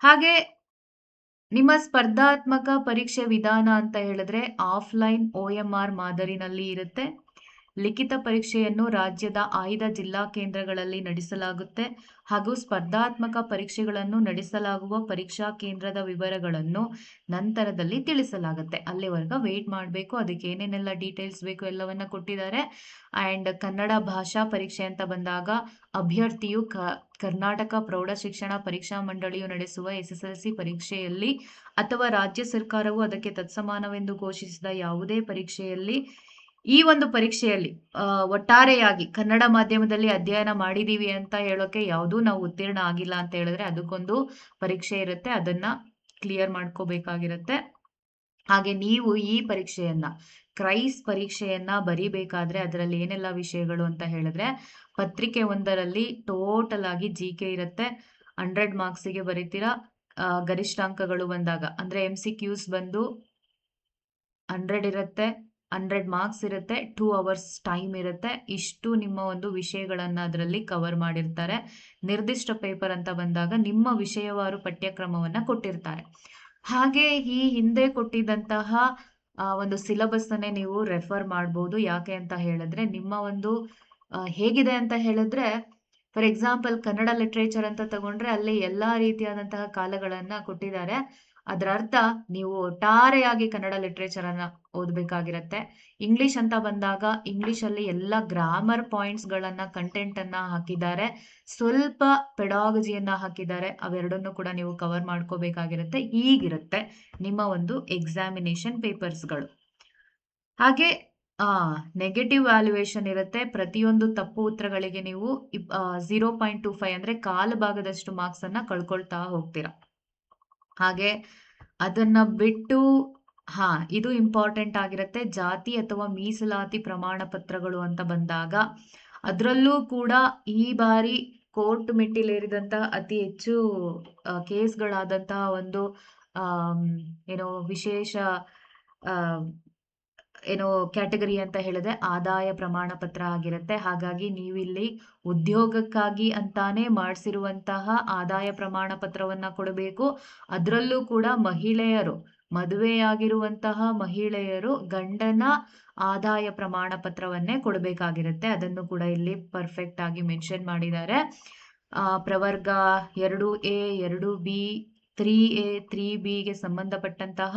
S1: ಹಾಗೆ ನಿಮ್ಮ ಸ್ಪರ್ಧಾತ್ಮಕ ಪರೀಕ್ಷೆ ವಿಧಾನ ಅಂತ ಹೇಳಿದ್ರೆ ಆಫ್ಲೈನ್ OMR ಮಾದರಿನಲ್ಲಿ ಇರುತ್ತೆ. ಲಿಖಿತ ಪರೀಕ್ಷೆಯನ್ನು ರಾಜ್ಯದ ಆಯ್ದ ಜಿಲ್ಲಾ ಕೇಂದ್ರಗಳಲ್ಲಿ ನಡೆಸಲಾಗುತ್ತೆ ಹಾಗೂ ಸ್ಪರ್ಧಾತ್ಮಕ ಪರೀಕ್ಷೆಗಳನ್ನು ನಡೆಸಲಾಗುವ ಪರೀಕ್ಷಾ ಕೇಂದ್ರದ ವಿವರಗಳನ್ನು ನಂತರದಲ್ಲಿ ತಿಳಿಸಲಾಗುತ್ತೆ. ಅಲ್ಲಿವರೆಗೂ ವೇಟ್ ಮಾಡಬೇಕು. ಅದಕ್ಕೆ ಏನೇನೆಲ್ಲ ಡೀಟೇಲ್ಸ್ ಬೇಕು ಎಲ್ಲವನ್ನ ಕೊಟ್ಟಿದ್ದಾರೆ. ಅಂಡ್ ಕನ್ನಡ ಭಾಷಾ ಪರೀಕ್ಷೆ ಅಂತ ಬಂದಾಗ ಅಭ್ಯರ್ಥಿಯು ಕರ್ನಾಟಕ ಪ್ರೌಢ ಶಿಕ್ಷಣ ಪರೀಕ್ಷಾ ಮಂಡಳಿಯು ನಡೆಸುವ SSLC ಪರೀಕ್ಷೆಯಲ್ಲಿ ಅಥವಾ ರಾಜ್ಯ ಸರ್ಕಾರವು ಅದಕ್ಕೆ ತತ್ಸಮಾನವೆಂದು ಘೋಷಿಸಿದ ಯಾವುದೇ ಪರೀಕ್ಷೆಯಲ್ಲಿ ಈ ಒಂದು ಪರೀಕ್ಷೆಯಲ್ಲಿ ಒಟ್ಟಾರೆಯಾಗಿ ಕನ್ನಡ ಮಾಧ್ಯಮದಲ್ಲಿ ಅಧ್ಯಯನ ಮಾಡಿದೀವಿ ಅಂತ ಹೇಳೋಕೆ ಯಾವುದೂ ನಾವು ಉತ್ತೀರ್ಣ ಆಗಿಲ್ಲ ಅಂತ ಹೇಳಿದ್ರೆ ಅದಕ್ಕೊಂದು ಪರೀಕ್ಷೆ ಇರುತ್ತೆ, ಅದನ್ನ ಕ್ಲಿಯರ್ ಮಾಡ್ಕೋಬೇಕಾಗಿರುತ್ತೆ. ಹಾಗೆ ನೀವು ಈ ಪರೀಕ್ಷೆಯನ್ನ ಕ್ರೈಸ್ ಪರೀಕ್ಷೆಯನ್ನ ಬರಿಬೇಕಾದ್ರೆ ಅದರಲ್ಲಿ ಏನೆಲ್ಲ ವಿಷಯಗಳು ಅಂತ ಹೇಳಿದ್ರೆ, ಪತ್ರಿಕೆ 1ರಲ್ಲಿ ಟೋಟಲ್ ಆಗಿ GK ಇರುತ್ತೆ. 100 ಮಾರ್ಕ್ಸಿಗೆ ಬರೀತೀರಾ. ಗರಿಷ್ಠಾಂಕಗಳು ಬಂದಾಗ ಅಂದ್ರೆ MCQs ಬಂದು 100 ಇರುತ್ತೆ, 100 ಮಾರ್ಕ್ಸ್ ಇರುತ್ತೆ, 2 ಅವರ್ಸ್ ಟೈಮ್ ಇರುತ್ತೆ. ಇಷ್ಟು ನಿಮ್ಮ ಒಂದು ವಿಷಯಗಳನ್ನ ಅದರಲ್ಲಿ ಕವರ್ ಮಾಡಿರ್ತಾರೆ. ನಿರ್ದಿಷ್ಟ ಪೇಪರ್ ಅಂತ ಬಂದಾಗ ನಿಮ್ಮ ವಿಷಯವಾರು ಪಠ್ಯಕ್ರಮವನ್ನ ಕೊಟ್ಟಿರ್ತಾರೆ. ಹಾಗೆ ಈ ಹಿಂದೆ ಕೊಟ್ಟಿದ್ದಂತಹ ಒಂದು ಸಿಲೆಬಸ್ ಅನ್ನೇ ನೀವು ರೆಫರ್ ಮಾಡಬಹುದು. ಯಾಕೆ ಅಂತ ಹೇಳಿದ್ರೆ ನಿಮ್ಮ ಒಂದು ಹೇಗಿದೆ ಅಂತ ಹೇಳಿದ್ರೆ, ಫಾರ್ ಎಕ್ಸಾಂಪಲ್ ಕನ್ನಡ ಲಿಟ್ರೇಚರ್ ಅಂತ ತಗೊಂಡ್ರೆ ಅಲ್ಲಿ ಎಲ್ಲಾ ರೀತಿಯಾದಂತಹ ಕಾಲಗಳನ್ನ ಕೊಟ್ಟಿದ್ದಾರೆ. ಅದರ ಅರ್ಥ ನೀವು ಒಟ್ಟಾರೆಯಾಗಿ ಕನ್ನಡ ಲಿಟ್ರೇಚರ್ ಅನ್ನ ಓದಬೇಕಾಗಿರುತ್ತೆ. ಇಂಗ್ಲಿಷ್ ಅಂತ ಬಂದಾಗ ಇಂಗ್ಲಿಷ್ ಅಲ್ಲಿ ಎಲ್ಲ ಗ್ರಾಮರ್ ಪಾಯಿಂಟ್ಸ್ ಗಳನ್ನ ಕಂಟೆಂಟ್ ಅನ್ನ ಹಾಕಿದ್ದಾರೆ, ಸ್ವಲ್ಪ ಪೆಡಾಲಜಿಯನ್ನ ಹಾಕಿದ್ದಾರೆ. ಅವೆರಡನ್ನು ಕೂಡ ನೀವು ಕವರ್ ಮಾಡ್ಕೋಬೇಕಾಗಿರುತ್ತೆ. ಹೀಗಿರುತ್ತೆ ನಿಮ್ಮ ಒಂದು ಎಕ್ಸಾಮಿನೇಷನ್ ಪೇಪರ್ಸ್ಗಳು. ಹಾಗೆ ನೆಗೆಟಿವ್ ವ್ಯಾಲ್ಯೂಯೇಷನ್ ಇರುತ್ತೆ. ಪ್ರತಿಯೊಂದು ತಪ್ಪು ಉತ್ತರಗಳಿಗೆ ನೀವು 0.25 ಅಂದ್ರೆ ಕಾಲು ಭಾಗದಷ್ಟು ಮಾರ್ಕ್ಸ್ ಅನ್ನ ಕಳ್ಕೊಳ್ತಾ ಹೋಗ್ತೀರಾ. ಹಾಗೆ ಅದನ್ನ ಬಿಟ್ಟು ಹಾ, ಇದು ಇಂಪಾರ್ಟೆಂಟ್ ಆಗಿರುತ್ತೆ. ಜಾತಿ ಅಥವಾ ಮೀಸಲಾತಿ ಪ್ರಮಾಣ ಪತ್ರಗಳು ಅಂತ ಬಂದಾಗ, ಅದರಲ್ಲೂ ಕೂಡ ಈ ಬಾರಿ ಕೋರ್ಟ್ ಮೆಟ್ಟಿಲೇರಿದಂತಹ ಅತಿ ಹೆಚ್ಚು ಕೇಸ್‌ಗಳಾದಂತಹ ಒಂದು ಆಮ್, ಏನೋ ವಿಶೇಷ ಆ, ಏನೋ ಕ್ಯಾಟಗರಿ ಅಂತ ಹೇಳಿದ್ರೆ ಆದಾಯ ಪ್ರಮಾಣ ಪತ್ರ ಆಗಿರುತ್ತೆ. ಹಾಗಾಗಿ ನೀವಿಲ್ಲಿ ಉದ್ಯೋಗಕ್ಕಾಗಿ ಅಂತಾನೆ ಮಾಡಿಸಿರುವಂತಹ ಆದಾಯ ಪ್ರಮಾಣ ಪತ್ರವನ್ನ ಕೊಡಬೇಕು. ಅದರಲ್ಲೂ ಕೂಡ ಮಹಿಳೆಯರು, ಮದುವೆಯಾಗಿರುವಂತಹ ಮಹಿಳೆಯರು ಗಂಡನ ಆದಾಯ ಪ್ರಮಾಣ ಪತ್ರವನ್ನೇ ಕೊಡಬೇಕಾಗಿರುತ್ತೆ. ಅದನ್ನು ಕೂಡ ಇಲ್ಲಿ ಪರ್ಫೆಕ್ಟ್ ಆಗಿ ಮೆನ್ಷನ್ ಮಾಡಿದ್ದಾರೆ. ಪ್ರವರ್ಗ 2A, 2B, 3A, 3Bಗೆ ಸಂಬಂಧಪಟ್ಟಂತಹ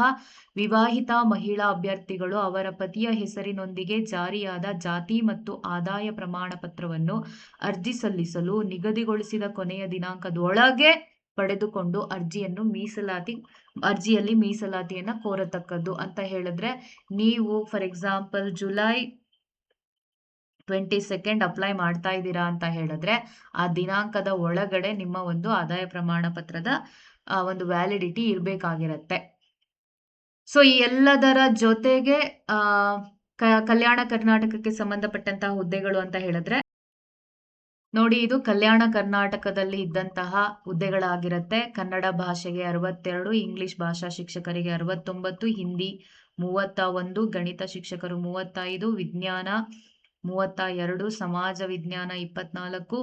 S1: ವಿವಾಹಿತ ಮಹಿಳಾ ಅಭ್ಯರ್ಥಿಗಳು ಅವರ ಪತಿಯ ಹೆಸರಿನೊಂದಿಗೆ ಜಾರಿಯಾದ ಜಾತಿ ಮತ್ತು ಆದಾಯ ಪ್ರಮಾಣ ಪತ್ರವನ್ನು ಅರ್ಜಿ ಸಲ್ಲಿಸಲು ನಿಗದಿಗೊಳಿಸಿದ ಕೊನೆಯ ದಿನಾಂಕದೊಳಗೆ ಪಡೆದುಕೊಂಡು ಅರ್ಜಿಯಲ್ಲಿ ಮೀಸಲಾತಿಯನ್ನ ಕೋರತಕ್ಕದ್ದು ಅಂತ ಹೇಳಿದ್ರೆ, ನೀವು ಫಾರ್ ಎಕ್ಸಾಂಪಲ್ ಜುಲೈ 22 ಅಪ್ಲೈ ಮಾಡ್ತಾ ಇದ್ದೀರಾ ಅಂತ ಹೇಳಿದ್ರೆ, ಆ ದಿನಾಂಕದ ಒಳಗಡೆ ನಿಮ್ಮ ಒಂದು ಆದಾಯ ಪ್ರಮಾಣ ಪತ್ರದ ಒಂದು ವ್ಯಾಲಿಡಿಟಿ ಇರಬೇಕಾಗಿರತ್ತೆ. ಸೊ ಈ ಎಲ್ಲದರ ಜೊತೆಗೆ ಕಲ್ಯಾಣ ಕರ್ನಾಟಕಕ್ಕೆ ಸಂಬಂಧಪಟ್ಟಂತಹ ಹುದ್ದೆಗಳು ಅಂತ ಹೇಳಿದ್ರೆ, ನೋಡಿ ಇದು ಕಲ್ಯಾಣ ಕರ್ನಾಟಕದಲ್ಲಿ ಇದ್ದಂತಹ ಹುದ್ದೆಗಳಾಗಿರುತ್ತೆ. ಕನ್ನಡ ಭಾಷೆಗೆ 62, ಇಂಗ್ಲಿಷ್ ಭಾಷಾ ಶಿಕ್ಷಕರಿಗೆ 69, ಹಿಂದಿ 31, ಗಣಿತ ಶಿಕ್ಷಕರು 35, ವಿಜ್ಞಾನ 32, ಸಮಾಜ ವಿಜ್ಞಾನ 24,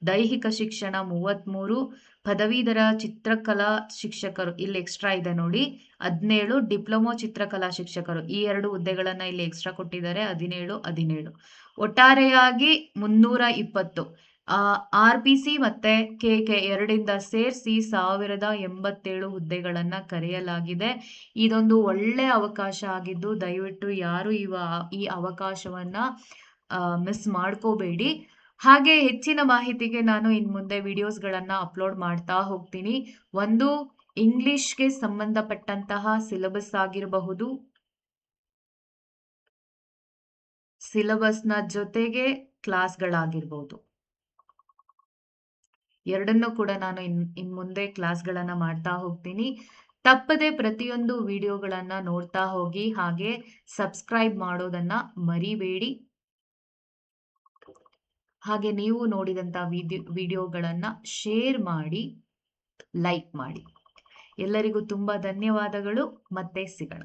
S1: ದೈಹಿಕ ಶಿಕ್ಷಣ 33, ಪದವೀಧರ ಚಿತ್ರಕಲಾ ಶಿಕ್ಷಕರು ಇಲ್ಲಿ ಎಕ್ಸ್ಟ್ರಾ ಇದೆ ನೋಡಿ 17, ಡಿಪ್ಲೊಮೊ ಚಿತ್ರಕಲಾ ಶಿಕ್ಷಕರು ಈ 2 ಹುದ್ದೆಗಳನ್ನ ಇಲ್ಲಿ ಎಕ್ಸ್ಟ್ರಾ ಕೊಟ್ಟಿದ್ದಾರೆ 17. ಒಟ್ಟಾರೆಯಾಗಿ 320. RPC ಮತ್ತೆ KK ಎರಡಿಂದ ಸೇರಿಸಿ 1087 ಹುದ್ದೆಗಳನ್ನ ಕರೆಯಲಾಗಿದೆ. ಇದೊಂದು ಒಳ್ಳೆ ಅವಕಾಶ ಆಗಿದ್ದು ದಯವಿಟ್ಟು ಯಾರು ಈ ಅವಕಾಶವನ್ನ ಮಿಸ್ ಮಾಡ್ಕೋಬೇಡಿ. ಹಾಗೆ ಹೆಚ್ಚಿನ ಮಾಹಿತಿಗೆ ನಾನು ಇನ್ನು ಮುಂದೆ ವಿಡಿಯೋಸ್ಗಳನ್ನ ಅಪ್ಲೋಡ್ ಮಾಡ್ತಾ ಹೋಗ್ತೀನಿ. ಒಂದು ಇಂಗ್ಲಿಷ್ಗೆ ಸಂಬಂಧಪಟ್ಟಂತಹ ಸಿಲೆಬಸ್ ಆಗಿರಬಹುದು, ಸಿಲೆಬಸ್ನ ಜೊತೆಗೆ ಕ್ಲಾಸ್ಗಳಾಗಿರ್ಬೋದು, ಎರಡನ್ನೂ ಕೂಡ ನಾನು ಇನ್ ಮುಂದೆ ಕ್ಲಾಸ್ಗಳನ್ನ ಮಾಡ್ತಾ ಹೋಗ್ತೀನಿ. ತಪ್ಪದೆ ಪ್ರತಿಯೊಂದು ವಿಡಿಯೋಗಳನ್ನ ನೋಡ್ತಾ ಹೋಗಿ, ಹಾಗೆ ಸಬ್ಸ್ಕ್ರೈಬ್ ಮಾಡೋದನ್ನ ಮರಿಬೇಡಿ. ಹಾಗೆ ನೀವು ನೋಡಿದಂಥ ವಿಡಿಯೋಗಳನ್ನ ಶೇರ್ ಮಾಡಿ, ಲೈಕ್ ಮಾಡಿ. ಎಲ್ಲರಿಗೂ ತುಂಬಾ ಧನ್ಯವಾದಗಳು. ಮತ್ತೆ ಸಿಗೋಣ.